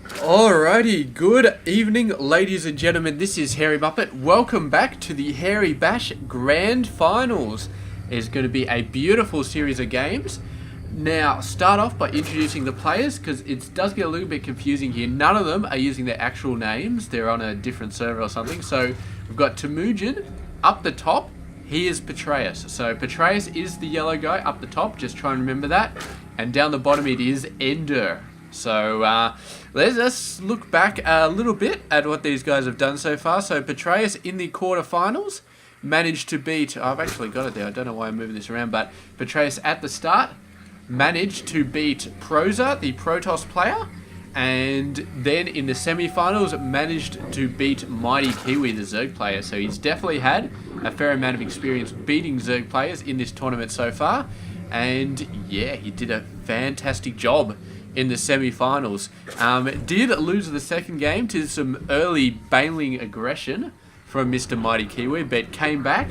Alrighty, good evening ladies and gentlemen, this is Hairy Muppet. Welcome back to the Hairy Bash Grand Finals. It's going to be a beautiful series of games. Now, start off by introducing the players, because it does get a little bit confusing here. None of them are using their actual names, they're on a different server or something. So, we've got Temujin up the top, he is Petraeus. So, Petraeus is the yellow guy up the top, just try and remember that. And down the bottom it is EnDerr. So, let's look back a little bit at what these guys have done so far. So, Petraeus in the quarterfinals managed to beat... I've actually got it there. I don't know why I'm moving this around. But Petraeus at the start managed to beat Proza, the Protoss player. And then in the semi-finals managed to beat Mighty Kiwi, the Zerg player. So, he's definitely had a fair amount of experience beating Zerg players in this tournament so far. And, yeah, he did a fantastic job in the semi-finals. Did lose the second game to some early bailing aggression from Mr. Mighty Kiwi, but came back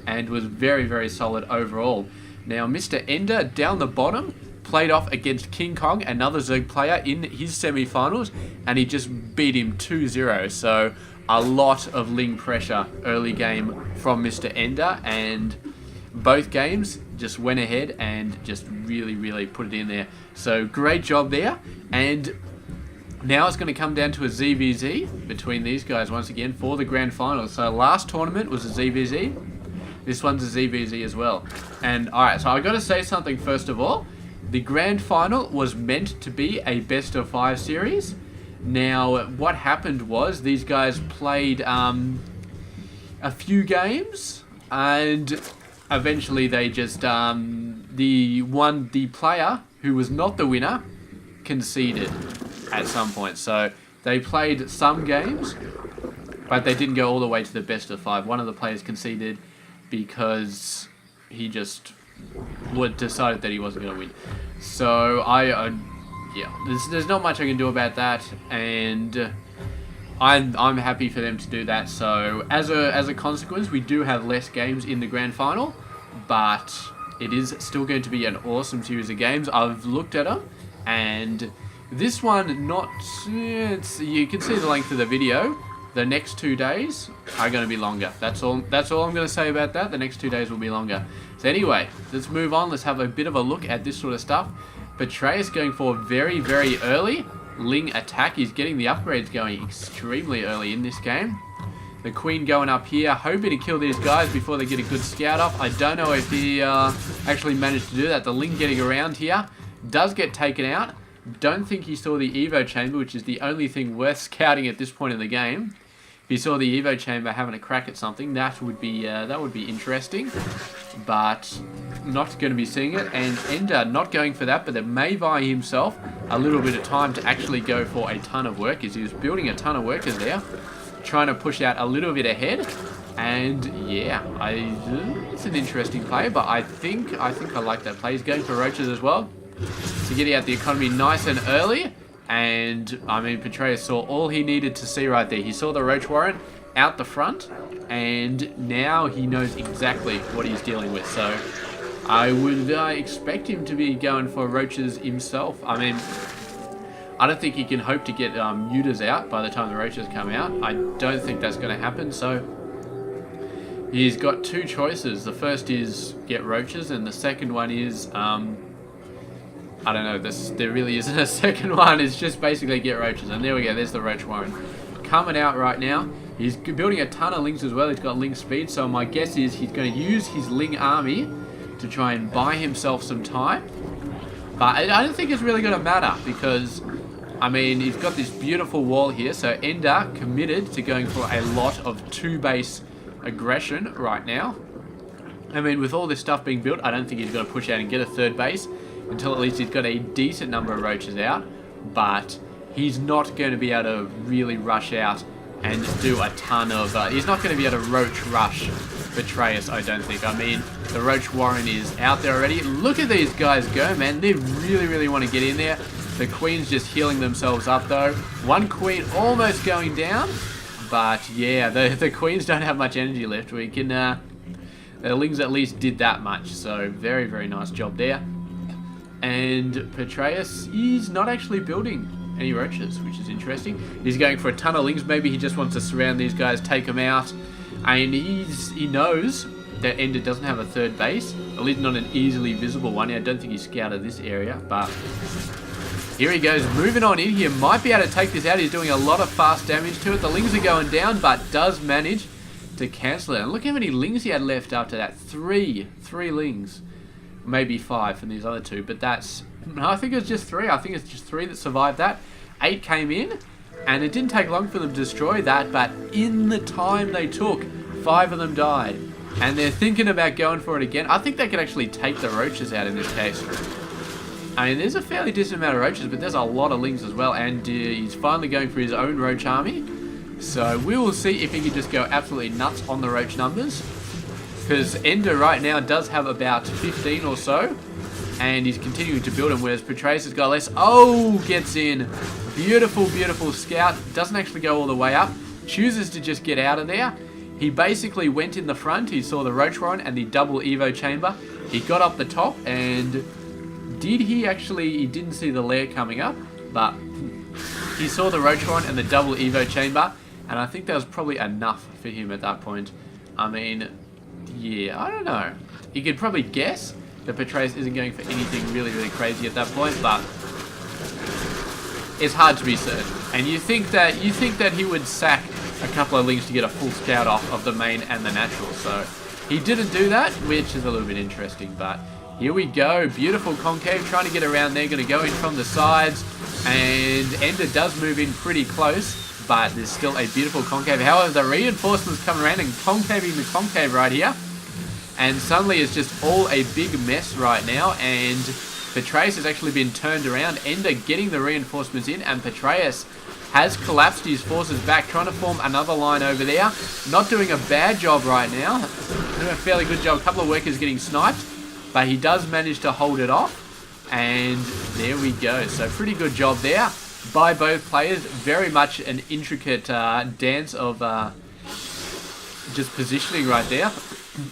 and was very, very solid overall. Now, Mr. EnDerr down the bottom played off against King Kong, another Zerg player, in his semi-finals, and he just beat him 2-0. So, a lot of Ling pressure early game from Mr. EnDerr, and both games just went ahead and just really put it in there. So great job there. And now it's going to come down to a ZvZ between these guys once again for the grand final. So last tournament was a ZvZ. This one's a ZvZ as well. And alright, so I got to say something first of all. The grand final was meant to be a best of 5 series. Now what happened was these guys played a few games, and eventually they just, the player who was not the winner conceded at some point. So they played some games, but they didn't go all the way to the best of 5. One of the players conceded because he just decided that he wasn't going to win. So yeah, there's not much I can do about that, and I'm happy for them to do that. So as a consequence, we do have less games in the grand final, but it is still going to be an awesome series of games. I've looked at them, and this one, you can see the length of the video. The next 2 days are going to be longer. That's all I'm going to say about that. The next 2 days will be longer. So anyway, let's move on. Let's have a bit of a look at this sort of stuff. Petraeus going for very early Ling attack. He's getting the upgrades going extremely early in this game. The Queen going up here, hoping to kill these guys before they get a good scout off. I don't know if he actually managed to do that. The Ling getting around here does get taken out. Don't think he saw the Evo chamber, which is the only thing worth scouting at this point in the game. If he saw the Evo chamber having a crack at something, that would be interesting. But not going to be seeing it, and EnDerr not going for that, but they may buy himself a little bit of time to actually go for a ton of work, as he was building a ton of workers there, trying to push out a little bit ahead. And yeah, it's an interesting play, but I think I like that play. He's going for roaches as well, so getting out the economy nice and early. And I mean, Petraeus saw all he needed to see right there. He saw the roach warrant out the front, and now he knows exactly what he's dealing with. So I would expect him to be going for roaches himself. I mean, I don't think he can hope to get mutas out by the time the roaches come out. I don't think that's going to happen. So he's got 2 choices. The first is get roaches, and the second one is I don't know, there really isn't a second one. It's just basically get roaches. And there we go, there's the roach warren coming out right now. He's building a ton of Lings as well. He's got Ling speed, so my guess is he's going to use his Ling army to try and buy himself some time. But I don't think it's really going to matter, because I mean, he's got this beautiful wall here. So EnDerr committed to going for a lot of 2-base aggression right now. I mean, with all this stuff being built, I don't think he's going to push out and get a 3rd base until at least he's got a decent number of roaches out. But he's not going to be able to really rush out and do a ton of... he's not going to be able to roach rush Petraeus, I don't think. I mean, the roach warren is out there already. Look at these guys go, man. They really want to get in there. The Queen's just healing themselves up, though. One Queen almost going down. But yeah, the Queens don't have much energy left. We can... the Lings at least did that much. So very nice job there. And Petraeus is not actually building any roaches, which is interesting. He's going for a ton of lings. Maybe he just wants to surround these guys, take them out. And he knows that EnDerr doesn't have a third base, at least not an easily visible one. I don't think he scouted this area, but here he goes, moving on in here. Might be able to take this out. He's doing a lot of fast damage to it. The lings are going down, but does manage to cancel it. And look how many lings he had left after that. Three lings. Maybe 5 from these other 2, but that's... No, I think it was just 3. I think it's just 3 that survived that. 8 came in, and it didn't take long for them to destroy that, but in the time they took, 5 of them died. And they're thinking about going for it again. I think they could actually take the roaches out in this case. I mean, there's a fairly decent amount of roaches, but there's a lot of lings as well, and he's finally going for his own roach army. So we will see if he can just go absolutely nuts on the roach numbers. Because EnDerr right now does have about 15 or so, and he's continuing to build them, whereas Petraeus has got less. Oh, gets in. Beautiful, beautiful scout. Doesn't actually go all the way up. Chooses to just get out of there. He basically went in the front. He saw the roach warren and the double evo chamber. He got up the top, and did he actually... He didn't see the lair coming up, but he saw the roach warren and the double evo chamber, and I think that was probably enough for him at that point. I mean... Yeah, I don't know. You could probably guess that Petraeus isn't going for anything really, really crazy at that point, but it's hard to be certain. And you think that he would sack a couple of lings to get a full scout off of the main and the natural. So he didn't do that, which is a little bit interesting. But here we go. Beautiful concave, trying to get around there. Going to go in from the sides, and EnDerr does move in pretty close. But there's still a beautiful concave. However, the reinforcements come around and concaving the concave right here. And suddenly it's just all a big mess right now. And Petraeus has actually been turned around. EnDerr getting the reinforcements in. And Petraeus has collapsed his forces back. Trying to form another line over there. Not doing a bad job right now. Doing a fairly good job. A couple of workers getting sniped. But he does manage to hold it off. And there we go. So pretty good job there by both players. Very much an intricate dance of just positioning right there.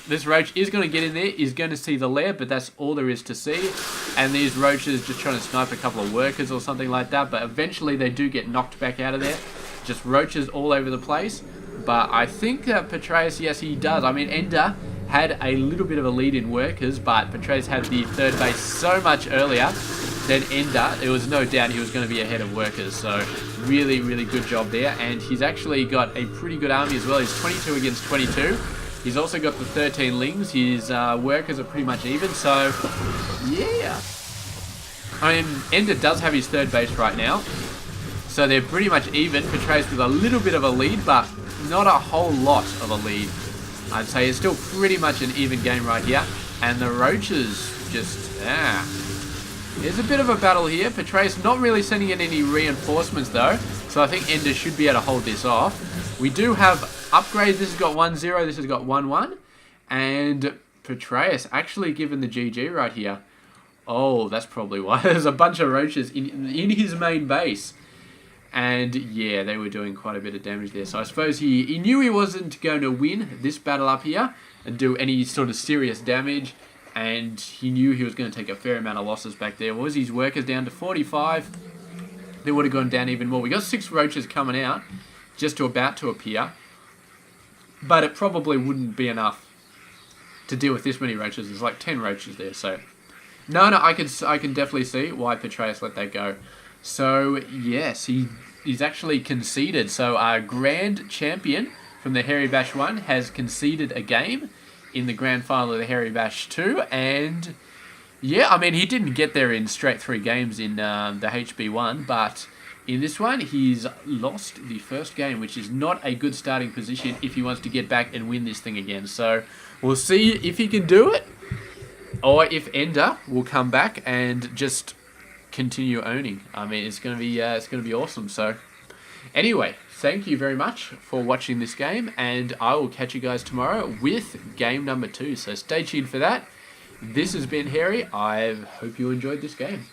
This roach is going to get in there, is going to see the lair, but that's all there is to see. And these roaches just trying to snipe a couple of workers or something like that, but eventually they do get knocked back out of there. Just roaches all over the place. But I think that Petraeus, yes, he does. I mean, EnDerr had a little bit of a lead in workers, but Petraeus had the third base so much earlier than EnDerr. There was no doubt he was going to be ahead of workers. So really, really good job there. And he's actually got a pretty good army as well. He's 22 against 22. He's also got the 13 lings. His workers are pretty much even. So, yeah. I mean, EnDerr does have his third base right now. So they're pretty much even. Petraeus with a little bit of a lead, but not a whole lot of a lead. I'd say it's still pretty much an even game right here. And the roaches just, there's a bit of a battle here. Petraeus not really sending in any reinforcements though. So I think EnDerr should be able to hold this off. We do have upgrades. This has got 1-0. This has got 1-1. And Petraeus actually given the GG right here. Oh, that's probably why. There's a bunch of roaches in his main base. And yeah, they were doing quite a bit of damage there. So I suppose he knew he wasn't going to win this battle up here and do any sort of serious damage. And he knew he was going to take a fair amount of losses back there. What was his workers down to 45? They would have gone down even more. We got 6 roaches coming out, just about to appear. But it probably wouldn't be enough to deal with this many roaches. There's like 10 roaches there. So no, I can definitely see why Petraeus let that go. So yes, he's actually conceded. So our grand champion from the Hairy Bash 1 has conceded a game in the grand final of the Hairy Bash 2. And yeah, I mean, he didn't get there in straight 3 games in the HB1, but in this one, he's lost the first game, which is not a good starting position if he wants to get back and win this thing again. So we'll see if he can do it, or if EnDerr will come back and just continue owning. I mean, it's gonna be awesome. So anyway, thank you very much for watching this game, and I will catch you guys tomorrow with game number 2. So stay tuned for that. This has been Harry. I hope you enjoyed this game.